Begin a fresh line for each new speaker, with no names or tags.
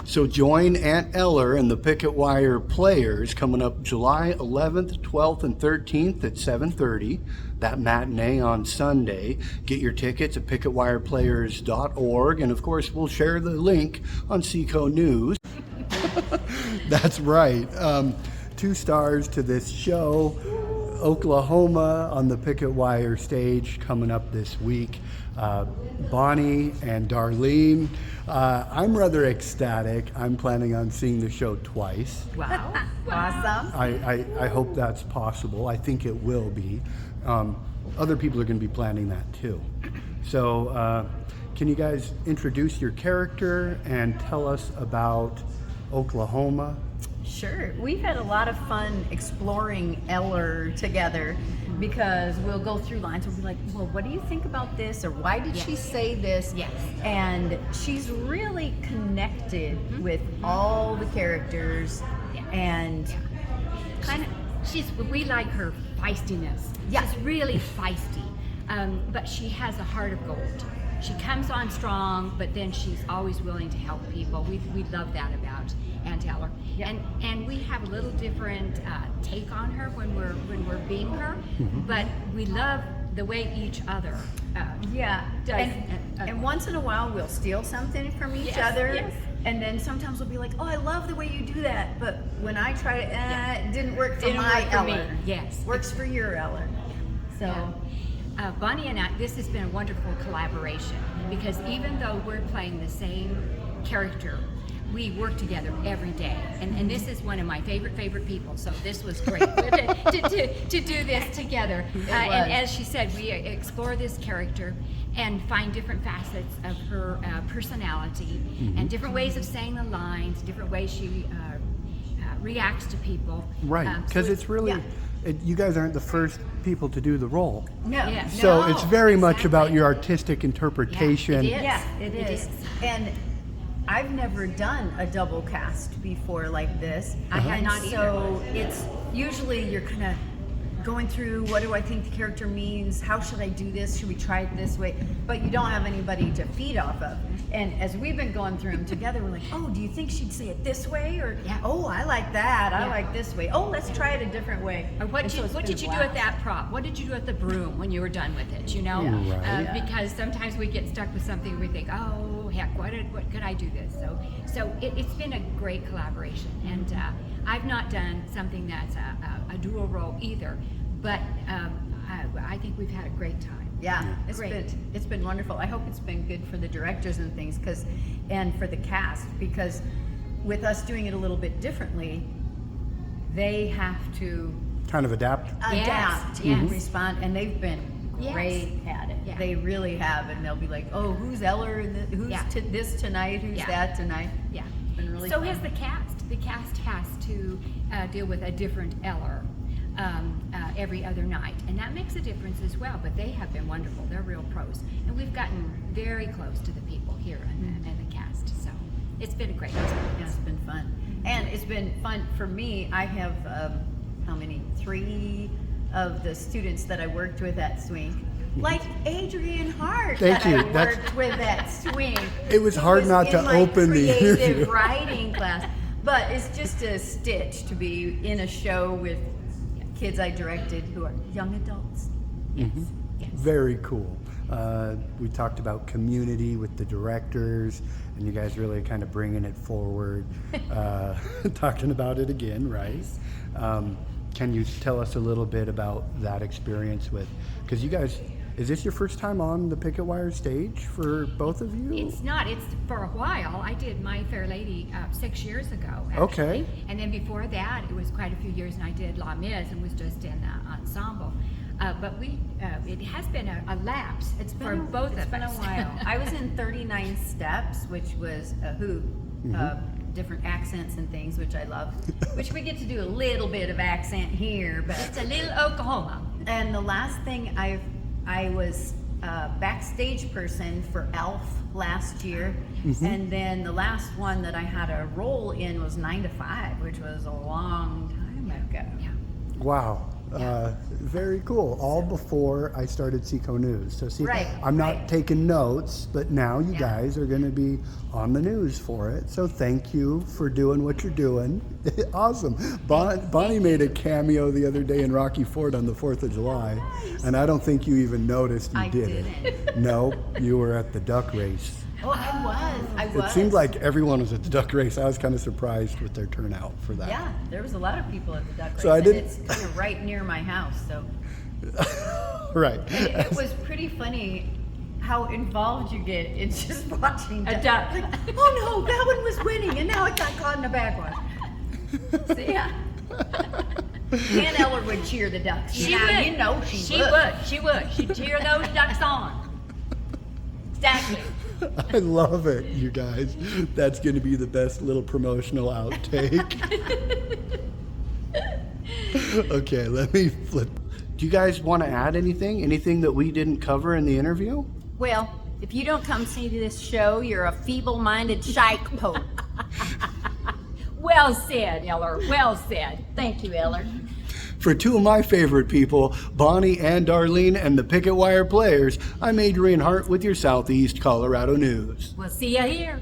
So join Aunt Eller and the Picketwire Players coming up July 11th, 12th, and 13th at 7:30. That matinee on Sunday. Get your tickets at picketwireplayers.org, and of course we'll share the link on Seco News. That's right. 2 stars to this show. Oklahoma on the Picketwire stage coming up this week. Bonnie and Darlene. I'm rather ecstatic. I'm planning on seeing the show twice.
Wow. Awesome.
I hope that's possible. I think it will be. Other people are going to be planning that too. So can you guys introduce your character and tell us about Oklahoma?
Sure. We've had a lot of fun exploring Eller together because we'll go through lines. We'll be like, well, what do you think about this? Or why did she say this?
Yes.
And she's really connected with all the characters and
kind of, we like her feistiness.
Yeah.
She's really feisty, but she has a heart of gold. She comes on strong, but then she's always willing to help people. We love that about Aunt Eller.
Yeah.
And we have a little different take on her when we're being her, but we love the way each other does.
And once in a while we'll steal something from each other.
Yes.
And then sometimes we'll be like, oh, I love the way you do that. But when I try it, it didn't work for my Eller.
Yes.
Works for your Eller. So.
Yeah. Bonnie and I, this has been a wonderful collaboration because even though we're playing the same character, we work together every day, and this is one of my favorite people. So this was great to do this together. And as she said, we explore this character and find different facets of her personality and different ways of saying the lines, different ways she reacts to people.
Right, because it's really. You guys aren't the first people to do the role.
No.
Yeah.
So it's very much
exactly.
about your artistic interpretation.
Yeah, it is. And I've never done a double cast before like this.
I had not either.
So it's usually you're kind of going through, what do I think the character means? How should I do this? Should we try it this way? But you don't have anybody to feed off of. And as we've been going through them together, we're like, oh, do you think she'd say it this way? Or, oh, I like that. I like this way. Oh, let's try it a different way.
Or what did you do with that prop? What did you do with the broom when you were done with it? You know, because sometimes we get stuck with something we think, oh heck, what could I do this? So it's been a great collaboration, and I've not done something that's a dual role either, but I think we've had a great time.
Yeah, it's been wonderful. I hope it's been good for the directors and things, and for the cast, because with us doing it a little bit differently, they have to
kind of adapt
and respond, and they've been great at it.
Yeah.
They really have, and they'll be like, oh, who's Eller? Who's this tonight? Who's that tonight?
Yeah.
It's been really
so
fun.
has the cast. The cast has to deal with a different Eller every other night, and that makes a difference as well. But they have been wonderful. They're real pros, and we've gotten very close to the people here in the cast. So it's been a great experience.
Yeah, it's been fun, and it's been fun for me. I have how many? 3 of the students that I worked with at Swing. Like Adrian Hart
Thank you.
I worked with at Swing.
It was hard not to open the interview.
Creative writing class, but it's just a stitch to be in a show with kids I directed who are young adults.
Yes.
Very cool. We talked about community with the directors, and you guys really kind of bringing it forward, talking about it again, right? Can you tell us a little bit about that experience because you guys, is this your first time on the Picketwire stage for both of you?
It's not. It's for a while. I did My Fair Lady 6 years ago, actually.
Okay.
And then before that, it was quite a few years, and I did La Mise and was just in the ensemble. But it has been a lapse for both of us.
It's been a while. I was in 39 Steps, which was a hoop. Different accents and things, which I love. Which we get to do a little bit of accent here, but
it's a little Oklahoma.
And the last thing I was a backstage person for Elf last year, and then the last one that I had a role in was 9 to 5, which was a long time ago.
Yeah.
Wow. Very cool. All before I started Seco News. So see,
Right,
I'm not
right.
taking notes, but now you
Yeah.
guys are going to be on the news for it. So thank you for doing what you're doing. Awesome. Bonnie made a cameo the other day in Rocky Ford on the 4th of July, and I don't think you even noticed you
I
did it. No, you were at the duck race.
Oh, I was.
It seemed like everyone was at the duck race. I was kind of surprised with their turnout for that.
Yeah, there was a lot of people at the duck race.
So I
and
didn't-
it's kind of right near my house, so.
Right.
And it was pretty funny how involved you get in just watching
A duck.
Like, oh no, that one was winning, and now it got caught in the back one. So yeah. Aunt Eller would cheer the ducks.
She
Now,
would.
you know she would. She'd cheer those ducks on. Exactly.
I love it, you guys. That's going to be the best little promotional outtake. Okay, let me flip. Do you guys want to add anything? Anything that we didn't cover in the interview?
Well, if you don't come see this show, you're a feeble-minded shikepoke.
Well said, Eller. Well said. Thank you, Eller.
For two of my favorite people, Bonnie and Darlene, and the Picketwire Players, I'm Adrian Hart with your Southeast Colorado News.
We'll see you here.